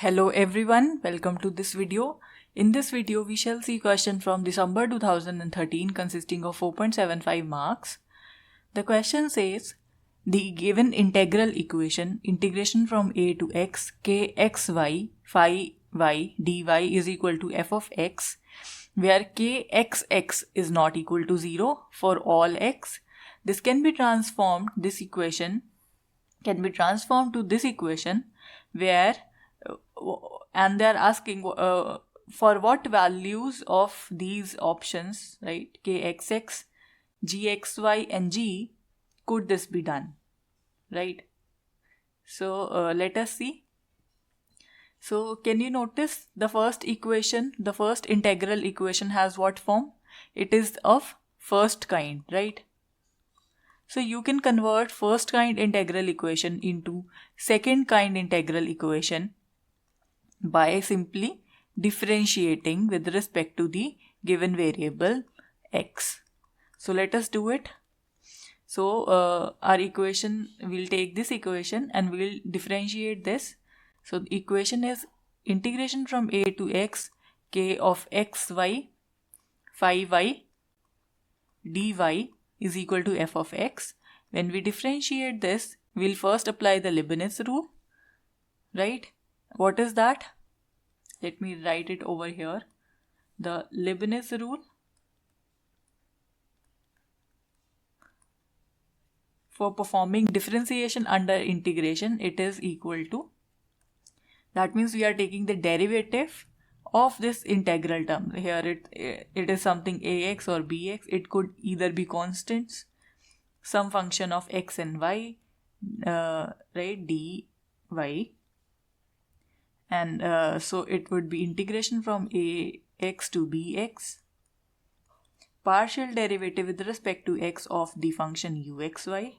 Hello everyone, welcome to this video. In this video, we shall see question from December 2013 consisting of 4.75 marks. The question says, the given integral equation, integration from a to x, kxy, phi y, dy is equal to f of x, where kxx is not equal to 0 for all x. This can be transformed, this equation can be transformed to this equation where and they are asking for what values of these options, right, kxx, gxy and g, could this be done, right? So let us see. So can you notice the first equation, the first integral equation has what form? It is of first kind, right? So you can convert first kind integral equation into second kind integral equation by simply differentiating with respect to the given variable x. So let us do it. So our equation, we'll take this equation and we'll differentiate this. So the equation is integration from a to x, k of xy, phi y, dy is equal to f of x. When we differentiate this, we'll first apply the Leibniz rule, right? What is that? Let me write it over here. The Leibniz rule for performing differentiation under integration, it is equal to, that means we are taking the derivative of this integral term. Here it is something ax or bx. It could either be constants, some function of x and y, right, dy. And so it would be integration from ax to bx, partial derivative with respect to x of the function uxy,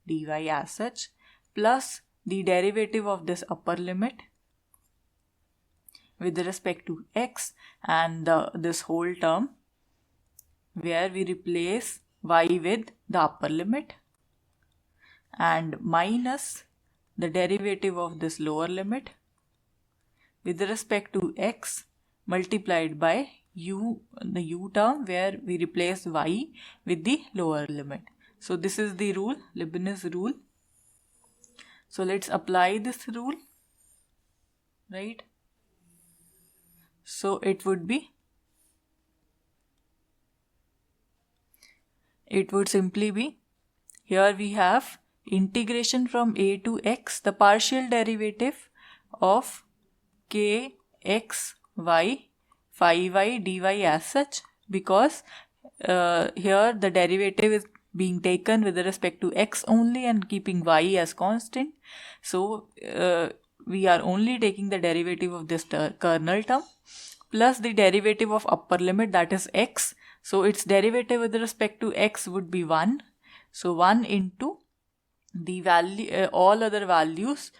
dy as such, plus the derivative of this upper limit with respect to x and this whole term where we replace y with the upper limit, and minus the derivative of this lower limit with respect to x multiplied by u, the u term where we replace y with the lower limit. So this is the rule, Leibniz rule. So let's apply this rule, right? So it would simply be, here we have integration from a to x, the partial derivative of k x y phi y dy as such, because here the derivative is being taken with respect to x only and keeping y as constant. So we are only taking the derivative of this kernel term plus the derivative of upper limit, that is x. So its derivative with respect to x would be 1. So 1 into the value, all other values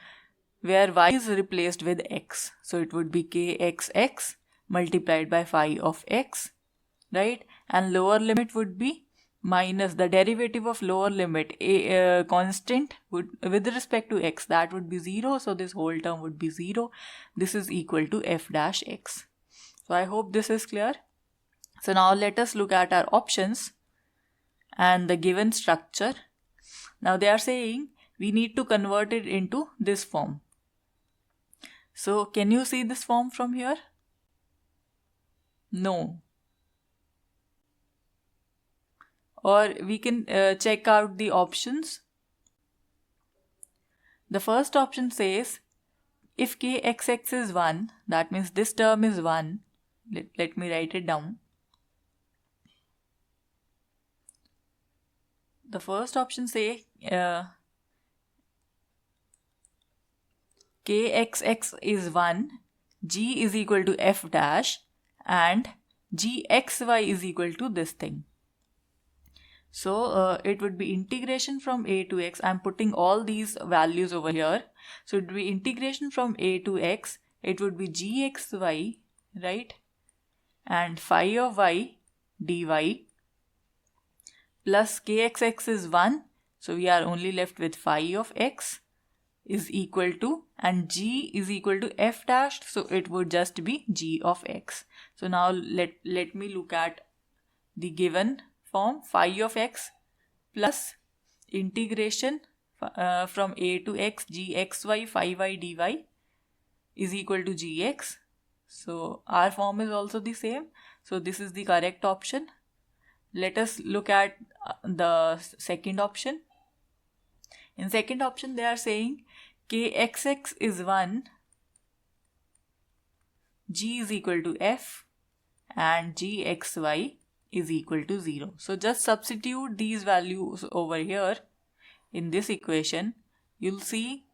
where y is replaced with x. So it would be kxx multiplied by phi of x, right? And lower limit would be minus the derivative of lower limit, a constant would with respect to x, that would be 0. So this whole term would be 0. This is equal to f dash x. So I hope this is clear. So now let us look at our options and the given structure. Now they are saying we need to convert it into this form. So can you see this form from here? No. Or we can check out the options. The first option says if kxx is 1, that means this term is 1. Let me write it down. The first option say kxx is 1, g is equal to f dash, and gxy is equal to this thing. So it would be integration from a to x. I am putting all these values over here. So it would be integration from a to x. It would be gxy, right? And phi of y dy plus kxx is 1. So we are only left with phi of x is equal to, and g is equal to f dash, so it would just be g of x. So now let me look at the given form. Phi of x plus integration from a to x gxy phi y dy is equal to gx. So our form is also the same, so this is the correct option. Let us look at the second option. In second option they are saying kxx is 1, g is equal to f, and gxy is equal to 0. So just substitute these values over here in this equation. You'll see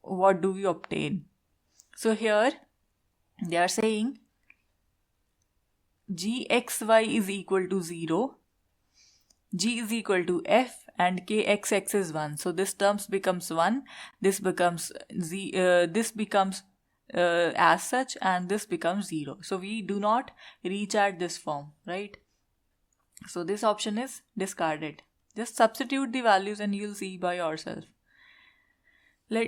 what do we obtain. So here they are saying gxy is equal to 0, g is equal to f, and kxx is 1. So this terms becomes 1, this becomes as such, and this becomes 0. So we do not reach at this form, right? So this option is discarded. Just substitute the values and you'll see by yourself.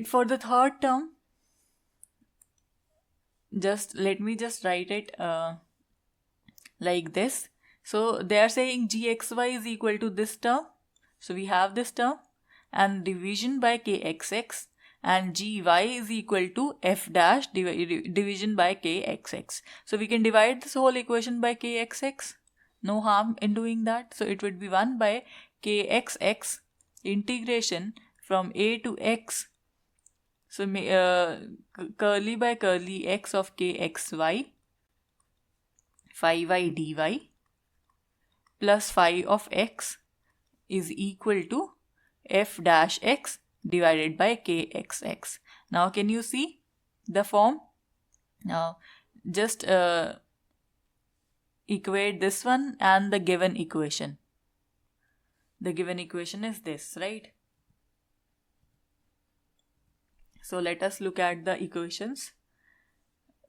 For the third term, let me write it like this. So they are saying gxy is equal to this term. So we have this term and division by kxx, and gy is equal to f dash division by kxx. So we can divide this whole equation by kxx. No harm in doing that. So it would be 1 by kxx integration from a to x. So curly by curly x of kxy phi y dy plus phi of x is equal to f dash x divided by kxx. Now can you see the form? Now just equate this one and the given equation. The given equation is this, right? So let us look at the equations.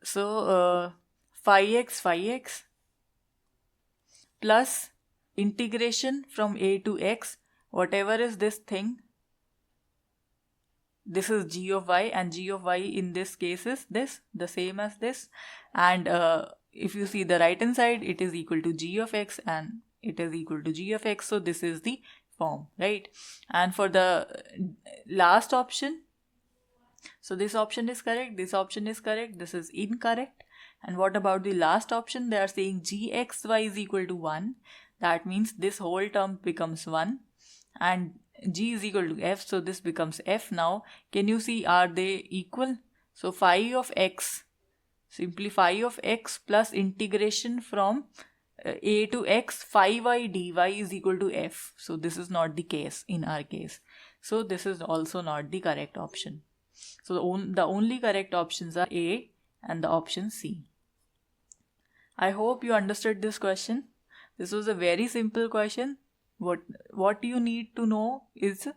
So phi x plus integration from a to x, whatever is this thing, this is g of y, and g of y in this case is this, the same as this. And if you see the right hand side, it is equal to g of x and it is equal to g of x. So this is the form, right? And for the last option, so this option is correct, this option is correct, this is incorrect. And what about the last option? They are saying gxy is equal to 1. That means this whole term becomes 1, and g is equal to f, so this becomes f. Now can you see, are they equal? So phi of x, simply phi of x plus integration from a to x phi y dy is equal to f. So this is not the case in our case. So this is also not the correct option. So the only correct options are A and the option C. I hope you understood this question. This was a very simple question. What you need to know is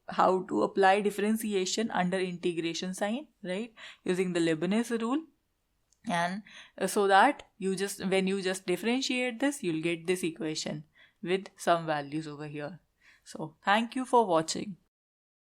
how to apply differentiation under integration sign, right? Using the Leibniz rule. And so that when you just differentiate this, you'll get this equation with some values over here. So thank you for watching.